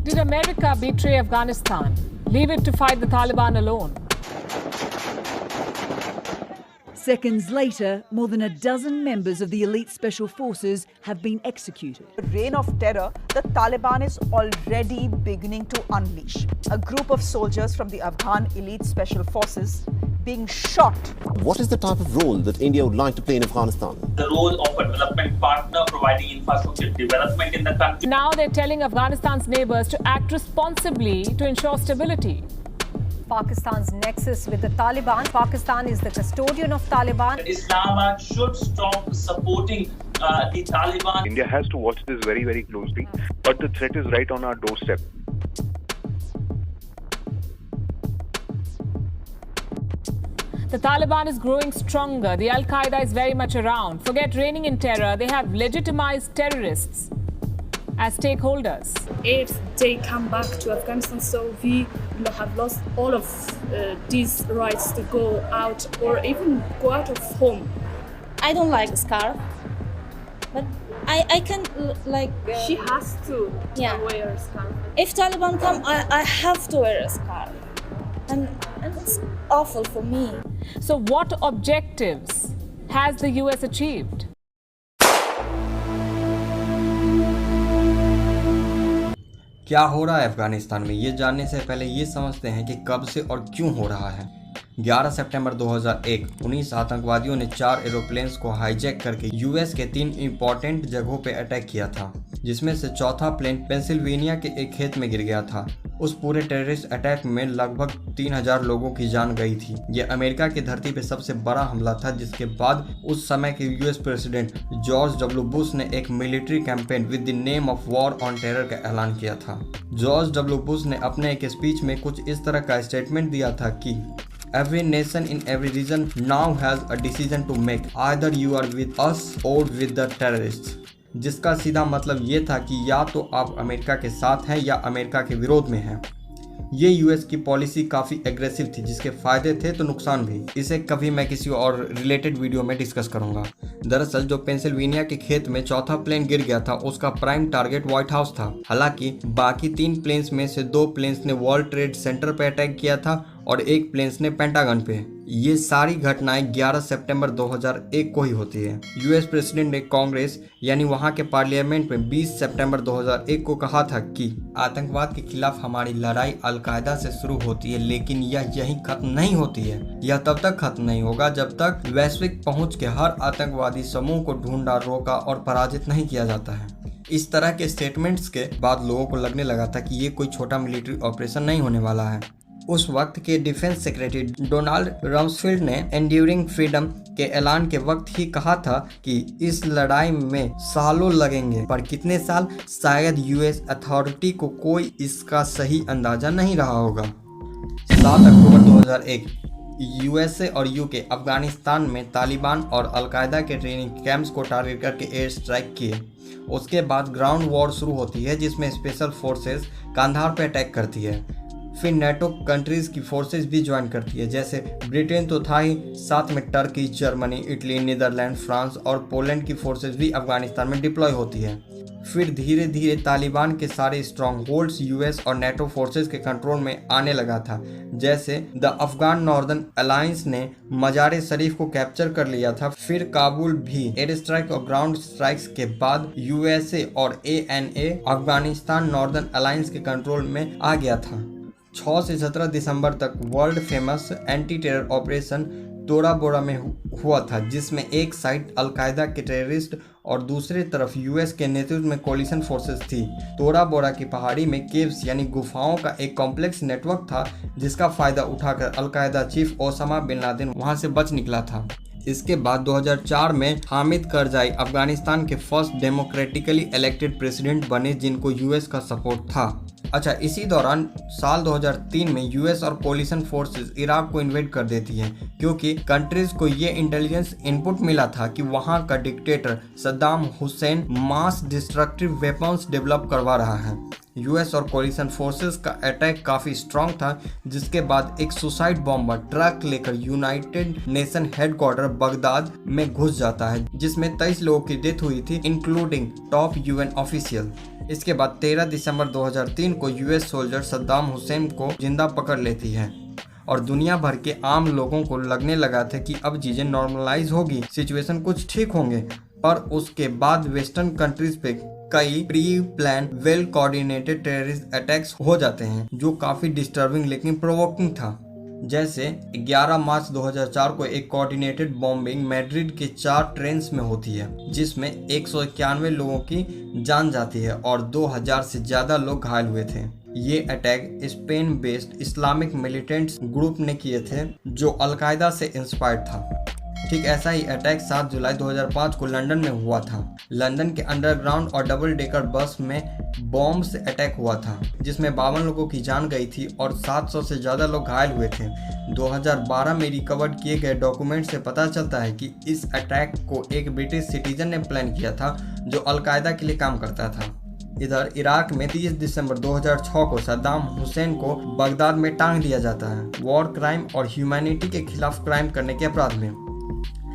Did America betray Afghanistan? Leave it to fight the Taliban alone? Seconds later, more than a dozen members of the elite special forces have been executed. The reign of terror, the Taliban is already beginning to unleash. A group of soldiers from the Afghan elite special forces being shot. What is the type of role that India would like to play in Afghanistan? The role of a development partner, providing infrastructure development in the country. Now they're telling Afghanistan's neighbors to act responsibly to ensure stability. Pakistan's nexus with the Taliban. Pakistan is the custodian of Taliban. Islamabad should stop supporting the Taliban. India has to watch this very, very closely, but the threat is right on our doorstep. The Taliban is growing stronger. The Al-Qaeda is very much around. Forget reigning in terror. They have legitimized terrorists as stakeholders. If they come back to Afghanistan, so we have lost all of these rights to go out or even go out of home. I don't like scarf, but I can like. She has to wear a scarf. If Taliban come, I have to wear a scarf, and it's awful for me. So what objectives has the US achieved? क्या हो रहा है अफगानिस्तान में, ये जानने से पहले ये समझते हैं कि कब से और क्यों हो रहा है। 11 सितंबर 2001 19 आतंकवादियों ने 4 एरोप्लेन्स को हाईजैक करके यूएस के 3 इंपॉर्टेंट जगहों पे अटैक किया था, जिसमें से चौथा प्लेन पेंसिल्वेनिया के एक खेत में गिर गया था। उस पूरे टेररिस्ट अटैक में लगभग 3000 लोगों की जान गई थी। यह अमेरिका की धरती पे सबसे बड़ा हमला था, जिसके बाद उस समय के US president George W Bush ने एक military campaign with the name of war on terror का ऐलान किया था। जॉर्ज डब्ल्यू बुश ने अपने एक स्पीच में कुछ इस तरह का स्टेटमेंट दिया था कि Every nation in every region now has a decision to make. Either you are with us or with the terrorists. जिसका सीधा मतलब ये था कि या तो आप अमेरिका के साथ हैं या अमेरिका के विरोध में हैं। ये यूएस की पॉलिसी काफ़ी एग्रेसिव थी, जिसके फायदे थे तो नुकसान भी। इसे कभी मैं किसी और रिलेटेड वीडियो में डिस्कस करूंगा। दरअसल जो पेंसिल्वेनिया के खेत में चौथा प्लेन गिर गया था, उसका प्राइम टारगेट व्हाइट हाउस था। हालांकि बाकी 3 प्लेन्स में से 2 प्लेन्स ने वर्ल्ड ट्रेड सेंटर पर अटैक किया था और 1 प्लेन्स ने पेंटागन पे। ये सारी घटनाएं 11 सितंबर 2001 को ही होती है। यूएस प्रेसिडेंट ने कांग्रेस यानी वहां के पार्लियामेंट में 20 सितंबर 2001 को कहा था कि आतंकवाद के खिलाफ हमारी लड़ाई अलकायदा से शुरू होती है, लेकिन यह यहीं खत्म नहीं होती है। यह तब तक खत्म नहीं होगा जब तक वैश्विक पहुंच के हर आतंकवादी समूह को ढूंढा, रोका और पराजित नहीं किया जाता है। इस तरह के स्टेटमेंट्स के बाद लोगों को लगने लगा था कि ये कोई छोटा मिलिट्री ऑपरेशन नहीं होने वाला है। उस वक्त के डिफेंस सेक्रेटरी डोनाल्ड रम्सफील्ड ने एंड्यूरिंग फ्रीडम के ऐलान के वक्त ही कहा था कि इस लड़ाई में सालों लगेंगे, पर कितने साल शायद यूएस अथॉरिटी को कोई इसका सही अंदाजा नहीं रहा होगा। 7 अक्टूबर 2001 यूएसए और यूके अफगानिस्तान में तालिबान और अलकायदा के ट्रेनिंग कैंप्स को टारगेट करके एयर स्ट्राइक किए। उसके बाद ग्राउंड वॉर शुरू होती है, जिसमें स्पेशल फोर्सेस कांधार पर अटैक करती है। फिर नेटो कंट्रीज की फोर्सेस भी ज्वाइन करती है, जैसे ब्रिटेन तो था ही, साथ में Turkey, Germany, Italy, Netherland, France और पोलैंड की फोर्सेस भी अफगानिस्तान में डिप्लॉय होती है। फिर धीरे धीरे तालिबान के सारे स्ट्रॉन्ग होल्ड्स यूएस और नेटो फोर्सेस के कंट्रोल में आने लगा था, जैसे द अफगान नॉर्दर्न अलायंस ने मजार शरीफ को कैप्चर कर लिया था। फिर काबुल भी। एयर स्ट्राइक और ग्राउंड स्ट्राइक्स के बाद यूएसए और एएनए अफगानिस्तान नॉर्दर्न अलायंस के कंट्रोल में आ गया था। 6 से 17 दिसंबर तक world famous anti terror operation तोरा बोरा में हुआ था, जिसमें एक साइड अलकायदा के टेररिस्ट और दूसरी तरफ यूएस के नेतृत्व में कोलिशन फोर्सेस थी। तोरा बोरा की पहाड़ी में केव्स यानी गुफाओं का एक कॉम्प्लेक्स नेटवर्क था, जिसका फायदा उठाकर Al Qaeda chief Osama bin Laden वहां से बच निकला था। इसके बाद 2004 में हामिद करजाई अफगानिस्तान के फर्स्ट डेमोक्रेटिकली इलेक्टेड प्रेसिडेंट बने, जिनको यूएस का सपोर्ट था। अच्छा, इसी दौरान साल 2003 में यूएस और कोलिशन फोर्सेस इराक को इन्वेड कर देती हैं, क्योंकि कंट्रीज को ये इंटेलिजेंस इनपुट मिला था कि वहाँ का डिक्टेटर सद्दाम हुसैन मास डिस्ट्रक्टिव वेपन्स डेवलप करवा रहा है। यूएस और कोलिशन फोर्सेस का अटैक काफी स्ट्रांग था, जिसके बाद एक सुसाइड बॉम्बर ट्रक लेकर यूनाइटेड नेशन हेडक्वार्टर बगदाद में घुस जाता है, जिसमें 23 लोगों की डेथ हुई थी, इंक्लूडिंग टॉप यूएन ऑफिशियल। इसके बाद 13 दिसंबर 2003 को यूएस सोल्जर सद्दाम हुसैन को जिंदा पकड़ लेती है और दुनिया भर के आम लोगों को लगने लगा था कि अब चीजें नॉर्मलाइज होगी, सिचुएशन कुछ ठीक होंगे। पर उसके बाद वेस्टर्न कंट्रीज पे कई pre plan well coordinated terrorist attacks हो जाते हैं, जो काफी डिस्टर्बिंग लेकिन प्रोवोकिंग था। जैसे 11 मार्च 2004 को एक कोऑर्डिनेटेड बॉम्बिंग मैड्रिड के 4 ट्रेन्स में होती है, जिसमें 191 लोगों की जान जाती है और 2000 से ज्यादा लोग घायल हुए थे। ये attack Spain based Islamic militants group ने किए थे, जो अलकायदा से इंस्पायर्ड था। ठीक ऐसा ही अटैक 7 जुलाई 2005 को लंदन में हुआ था। लंदन के अंडरग्राउंड और डबल डेकर बस में बॉम्ब से अटैक हुआ था, जिसमें 52 लोगों की जान गई थी और 700 से ज़्यादा लोग घायल हुए थे। 2012 में रिकवर्ड किए गए डॉक्यूमेंट से पता चलता है कि इस अटैक को एक ब्रिटिश सिटीजन ने प्लान किया था, जो अलकायदा के लिए काम करता था। इधर इराक में 30 दिसंबर 2006 को सद्दाम हुसैन को बगदाद में टांग दिया जाता है, वॉर क्राइम और ह्यूमैनिटी के खिलाफ क्राइम करने के अपराध में।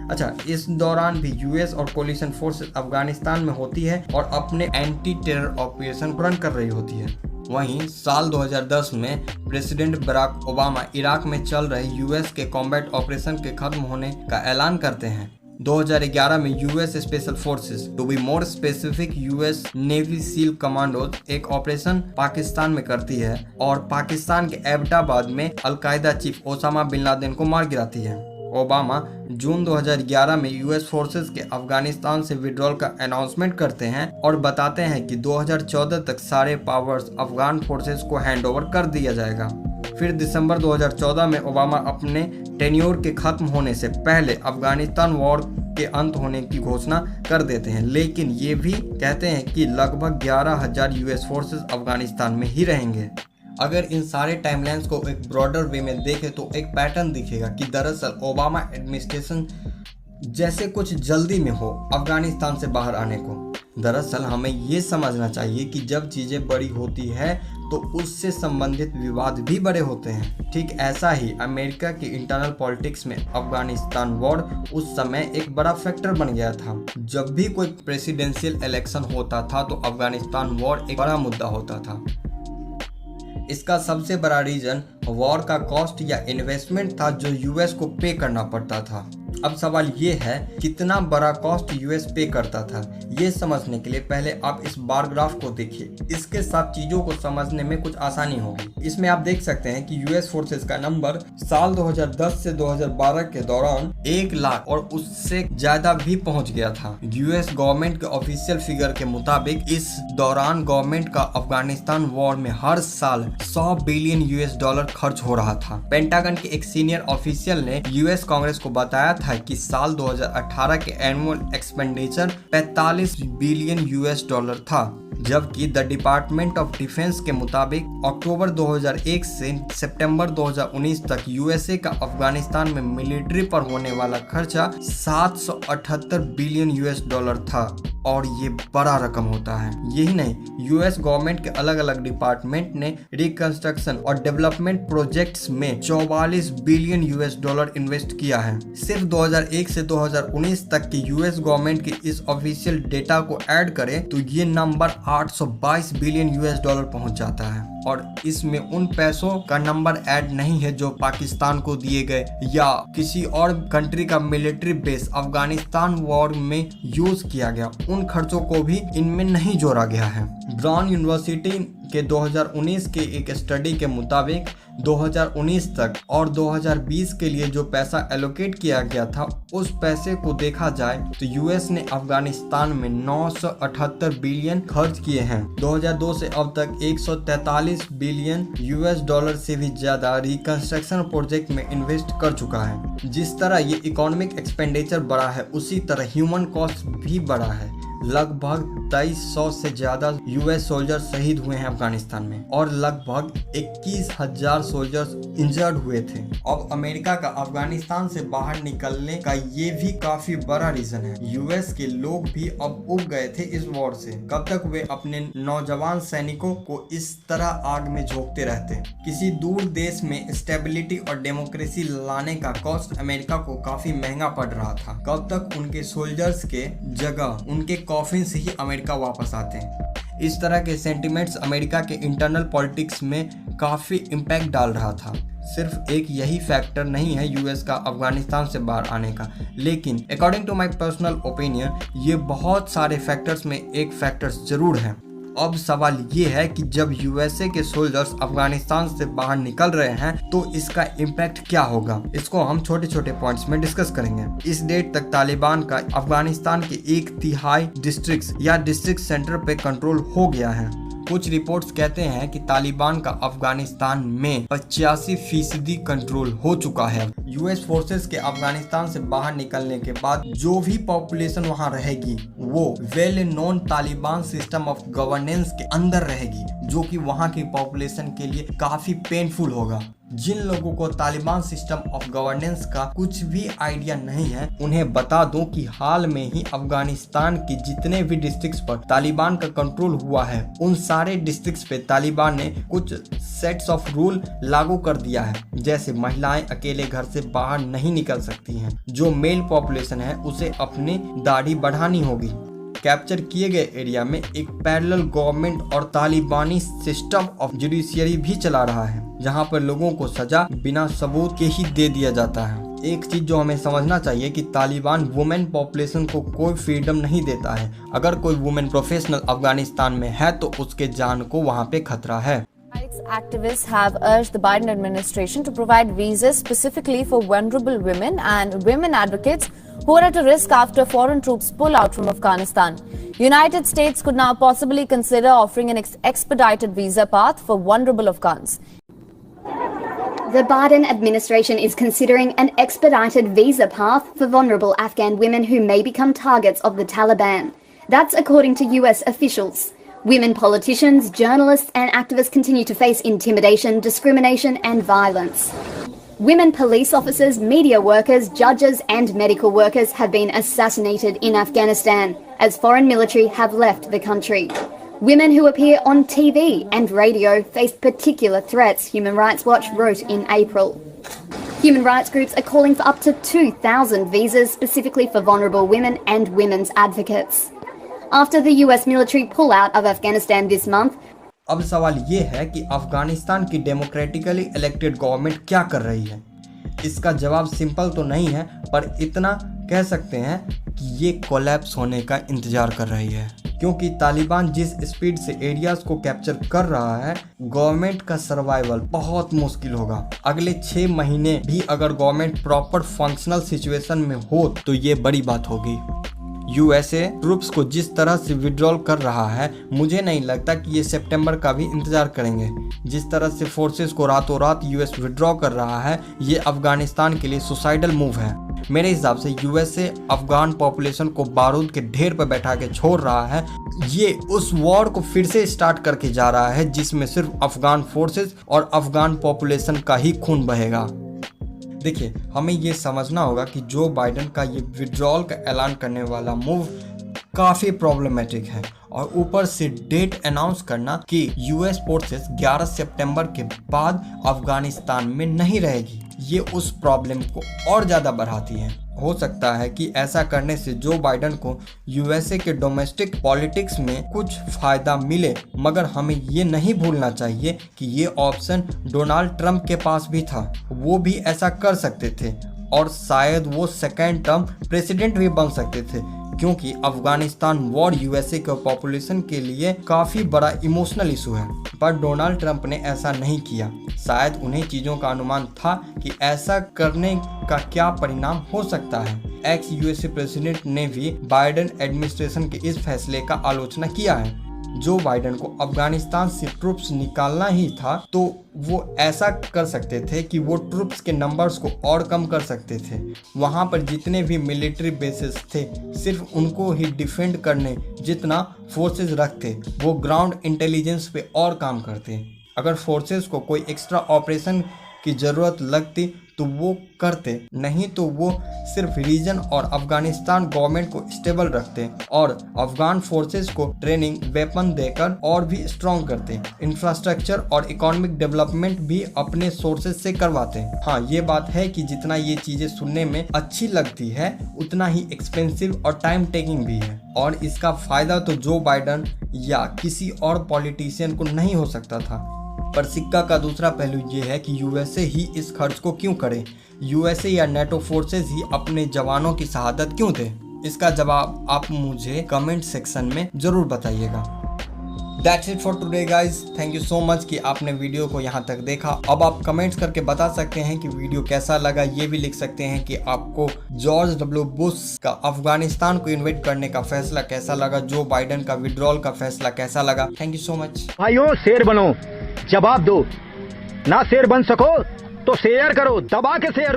अच्छा, इस दौरान भी यूएस और कोलिशन फोर्सेस अफगानिस्तान में होती है और अपने एंटी टेरर ऑपरेशन रन कर रही होती है। वहीं साल 2010 में प्रेसिडेंट बराक ओबामा इराक में चल रहे यूएस के कॉम्बैट ऑपरेशन के खत्म होने का ऐलान करते हैं। 2011 में US special forces, to be more specific US navy SEAL commandos, एक ऑपरेशन पाकिस्तान में करती है और पाकिस्तान के एबटाबाद में Al Qaeda chief Osama bin Laden को मार गिराती है। ओबामा जून 2011 में यूएस फोर्सेस के अफगानिस्तान से विड्रॉल का अनाउंसमेंट करते हैं और बताते हैं कि 2014 तक सारे पावर्स अफगान फोर्सेस को हैंडओवर कर दिया जाएगा। फिर दिसंबर 2014 में ओबामा अपने टेन्योर के खत्म होने से पहले अफगानिस्तान वॉर के अंत होने की घोषणा कर देते हैं, लेकिन ये भी कहते हैं कि लगभग 11,000 यूएस फोर्सेस अफगानिस्तान में ही रहेंगे। अगर इन सारे टाइमलाइंस को एक ब्रॉडर वे में देखें तो एक पैटर्न दिखेगा कि दरअसल ओबामा एडमिनिस्ट्रेशन जैसे कुछ जल्दी में हो अफगानिस्तान से बाहर आने को। दरअसल हमें ये समझना चाहिए कि जब चीज़ें बड़ी होती है तो उससे संबंधित विवाद भी बड़े होते हैं। ठीक ऐसा ही अमेरिका की इंटरनल पॉलिटिक्स में अफगानिस्तान वॉर उस समय एक बड़ा फैक्टर बन गया था। जब भी कोई प्रेसिडेंशियल इलेक्शन होता था तो अफगानिस्तान वॉर एक बड़ा मुद्दा होता था। इसका सबसे बड़ा रीजन वॉर का कॉस्ट या इन्वेस्टमेंट था जो यूएस को पे करना पड़ता था। अब सवाल ये है कितना बड़ा कॉस्ट यूएस पे करता था। ये समझने के लिए पहले आप इस बार ग्राफ को देखिए, इसके साथ चीजों को समझने में कुछ आसानी होगी। इसमें आप देख सकते हैं कि यूएस फोर्सेस का नंबर साल 2010 से 2012 के दौरान 1 लाख और उससे ज्यादा भी पहुंच गया था। यूएस गवर्नमेंट के ऑफिशियल फिगर के मुताबिक इस दौरान गवर्नमेंट का अफगानिस्तान वॉर में हर साल $100 बिलियन US खर्च हो रहा था। पेंटागन के एक सीनियर ऑफिशियल ने यूएस कांग्रेस को बताया था कि साल 2018 के एनुअल एक्सपेंडिचर $45 बिलियन US था, जबकि द डिपार्टमेंट ऑफ डिफेंस के मुताबिक अक्टूबर 2001 से सितंबर 2019 तक यूएसए का अफगानिस्तान में मिलिट्री पर होने वाला खर्चा $778 बिलियन US था और ये बड़ा रकम होता है। यही नहीं, यूएस गवर्नमेंट के अलग अलग डिपार्टमेंट ने रिकंस्ट्रक्शन और डेवलपमेंट प्रोजेक्ट्स में $44 बिलियन US इन्वेस्ट किया है। सिर्फ 2001 से 2019 तक की यूएस गवर्नमेंट के इस ऑफिशियल डेटा को ऐड करें तो ये नंबर $822 बिलियन US पहुंच जाता है। और इसमें उन पैसों का नंबर ऐड नहीं है जो पाकिस्तान को दिए गए या किसी और कंट्री का मिलिट्री बेस अफगानिस्तान वॉर में यूज किया गया, उन खर्चों को भी इनमें नहीं जोड़ा गया है। ब्राउन यूनिवर्सिटी के 2019 के एक स्टडी के मुताबिक 2019 तक और 2020 के लिए जो पैसा एलोकेट किया गया था, उस पैसे को देखा जाए तो यूएस ने अफगानिस्तान में 978 बिलियन खर्च किए हैं। 2002 से अब तक 143 बिलियन US से भी ज्यादा रिकंस्ट्रक्शन प्रोजेक्ट में इन्वेस्ट कर चुका है। जिस तरह ये इकोनॉमिक एक्सपेंडिचर बढ़ा है, उसी तरह ह्यूमन कॉस्ट भी बढ़ा है। लगभग 2300 से ज्यादा यूएस सोल्जर शहीद हुए हैं अफगानिस्तान में और लगभग 21,000 सोल्जर्स इंजर्ड हुए थे। अब अमेरिका का अफगानिस्तान से बाहर निकलने का ये भी काफी बड़ा रीजन है। यूएस के लोग भी अब उब गए थे इस वॉर से। कब तक वे अपने नौजवान सैनिकों को इस तरह आग में झोंकते रहते। किसी दूर देश में स्टेबिलिटी और डेमोक्रेसी लाने का कॉस्ट अमेरिका को काफी महंगा पड़ रहा था। कब तक उनके सोल्जर्स के जगह उनके कॉफिन से ही अमेरिका वापस आते। इस तरह के सेंटिमेंट्स अमेरिका के इंटरनल पॉलिटिक्स में काफी इम्पैक्ट डाल रहा था। सिर्फ एक यही फैक्टर नहीं है यूएस का अफगानिस्तान से बाहर आने का, लेकिन according to my personal opinion ये बहुत सारे फैक्टर्स में एक फैक्टर्स जरूर है। अब सवाल ये है कि जब यूएसए के सोल्जर्स अफगानिस्तान से बाहर निकल रहे हैं तो इसका इम्पैक्ट क्या होगा, इसको हम छोटे छोटे पॉइंट्स में डिस्कस करेंगे। इस डेट तक तालिबान का अफगानिस्तान के 1/3 डिस्ट्रिक्ट्स या डिस्ट्रिक्ट सेंटर पे कंट्रोल हो गया है। कुछ रिपोर्ट्स कहते हैं कि तालिबान का अफगानिस्तान में 85% कंट्रोल हो चुका है। यूएस फोर्सेस के अफगानिस्तान से बाहर निकलने के बाद जो भी पॉपुलेशन वहां रहेगी वो well known Taliban system of governance के अंदर रहेगी, जो कि वहां की पॉपुलेशन के लिए काफी पेनफुल होगा। जिन लोगों को तालिबान सिस्टम ऑफ गवर्नेंस का कुछ भी आइडिया नहीं है, उन्हें बता दूं कि हाल में ही अफगानिस्तान के जितने भी डिस्ट्रिक्ट्स पर तालिबान का कंट्रोल हुआ है, उन सारे डिस्ट्रिक्ट्स पे तालिबान ने कुछ सेट्स ऑफ रूल लागू कर दिया है। जैसे महिलाएं अकेले घर से बाहर नहीं निकल सकती हैं, जो मेल पॉपुलेशन है उसे अपनी दाढ़ी बढ़ानी होगी। कैप्चर किए गए एरिया में एक पैरेलल गवर्नमेंट और तालिबानी सिस्टम ऑफ जुडिशियरी भी चला रहा है, जहां पर लोगों को सजा बिना सबूत के ही दे दिया जाता है। एक चीज जो हमें समझना चाहिए कि तालिबान वुमेन पॉपुलेशन को कोई फ्रीडम नहीं देता है। अगर कोई वुमेन प्रोफेशनल अफगानिस्तान में है तो उसके जान को वहां पे खतरा है। Activists have urged the Biden administration to provide visas specifically for vulnerable women and women advocates who are at a risk after foreign troops pull out from Afghanistan. United States could now possibly consider offering an expedited visa path for vulnerable Afghans. The Biden administration is considering an expedited visa path for vulnerable Afghan women who may become targets of the Taliban. That's according to US officials. Women politicians, journalists and activists continue to face intimidation, discrimination and violence. Women police officers, media workers, judges and medical workers have been assassinated in Afghanistan as foreign military have left the country. Women who appear on TV and radio face particular threats, Human Rights Watch wrote in April. Human rights groups are calling for up to 2,000 visas specifically for vulnerable women and women's advocates. After the US military pullout of Afghanistan this month, अब सवाल ये है कि अफगानिस्तान की democratically elected government क्या कर रही है। इसका जवाब सिंपल तो नहीं है, पर इतना कह सकते हैं कि ये कोलैप्स होने का इंतजार कर रही है, क्योंकि तालिबान जिस स्पीड से एरियाज को कैप्चर कर रहा है, गवर्नमेंट का सर्वाइवल बहुत मुश्किल होगा। अगले 6 महीने भी अगर गवर्नमेंट प्रॉपर फंक्शनल सिचुएशन में हो तो ये बड़ी बात होगी। यूएसए ट्रूप्स को जिस तरह से विड्रॉल कर रहा है, मुझे नहीं लगता कि ये सितंबर का भी इंतजार करेंगे। जिस तरह से फोर्सेस को रातों रात यूएस विड्रॉ कर रहा है, ये अफगानिस्तान के लिए सुसाइडल मूव है। मेरे हिसाब से यूएसए अफगान पॉपुलेशन को बारूद के ढेर पर बैठा के छोड़ रहा है। ये उस वॉर को फिर से स्टार्ट करके जा रहा है जिसमें सिर्फ अफगान फोर्सेस और अफगान पॉपुलेशन का ही खून बहेगा। देखिए, हमें ये समझना होगा कि जो बाइडेन का ये विड्रॉल का ऐलान करने वाला मूव काफ़ी प्रॉब्लमेटिक है, और ऊपर से डेट अनाउंस करना कि यूएस फोर्सेस 11 सितंबर के बाद अफगानिस्तान में नहीं रहेगी, ये उस प्रॉब्लम को और ज़्यादा बढ़ाती है। हो सकता है कि ऐसा करने से जो बाइडेन को यूएसए के डोमेस्टिक पॉलिटिक्स में कुछ फ़ायदा मिले, मगर हमें ये नहीं भूलना चाहिए कि ये ऑप्शन डोनाल्ड ट्रंप के पास भी था। वो भी ऐसा कर सकते थे और शायद वो सेकेंड टर्म प्रेसिडेंट भी बन सकते थे, क्योंकि अफगानिस्तान वॉर यूएसए के पॉपुलेशन के लिए काफ़ी बड़ा इमोशनल इशू है। पर डोनाल्ड ट्रंप ने ऐसा नहीं किया। शायद उन्हें चीज़ों का अनुमान था कि ऐसा करने का क्या परिणाम हो सकता है। एक्स यूएसए प्रेसिडेंट ने भी बाइडेन एडमिनिस्ट्रेशन के इस फैसले का आलोचना किया है। जो बाइडेन को अफगानिस्तान से ट्रुप्स निकालना ही था तो वो ऐसा कर सकते थे कि वो ट्रुप्स के नंबर्स को और कम कर सकते थे। वहाँ पर जितने भी मिलिट्री बेसेस थे सिर्फ उनको ही डिफेंड करने जितना फोर्सेस रखते वो ग्राउंड इंटेलिजेंस पे और काम करते। अगर फोर्सेस को कोई एक्स्ट्रा ऑपरेशन की ज़रूरत लगती तो वो करते, नहीं तो वो सिर्फ रीजन और अफगानिस्तान गवर्नमेंट को स्टेबल रखते और अफगान फोर्सेस को ट्रेनिंग वेपन देकर और भी स्ट्रॉन्ग करते। इंफ्रास्ट्रक्चर और इकोनॉमिक डेवलपमेंट भी अपने सोर्सेज से करवाते। हाँ, ये बात है कि जितना ये चीज़ें सुनने में अच्छी लगती है उतना ही एक्सपेंसिव और टाइम टेकिंग भी है और इसका फ़ायदा तो जो बाइडेन या किसी और पॉलिटिशियन को नहीं हो सकता था। पर सिक्का का दूसरा पहलू ये है कि यूएसए ही इस खर्च को क्यों करे, यूएसए या नेटो फोर्सेस ही अपने जवानों की शहादत क्यों दे। इसका जवाब आप मुझे कमेंट सेक्शन में जरूर बताइएगा। That's it for today guys, thank you so much कि आपने वीडियो को यहाँ तक देखा। अब आप कमेंट्स करके बता सकते हैं कि वीडियो कैसा लगा, ये भी लिख सकते हैं कि आपको जॉर्ज डब्ल्यू बुश का अफगानिस्तान को इन्वेट करने का फैसला कैसा लगा, जो बाइडेन का विड्रॉल का फैसला कैसा लगा। Thank you so much. भाइयों, शेर बनो, जवाब दो, ना शेर बन सको तो शेयर करो, दबा के शेयर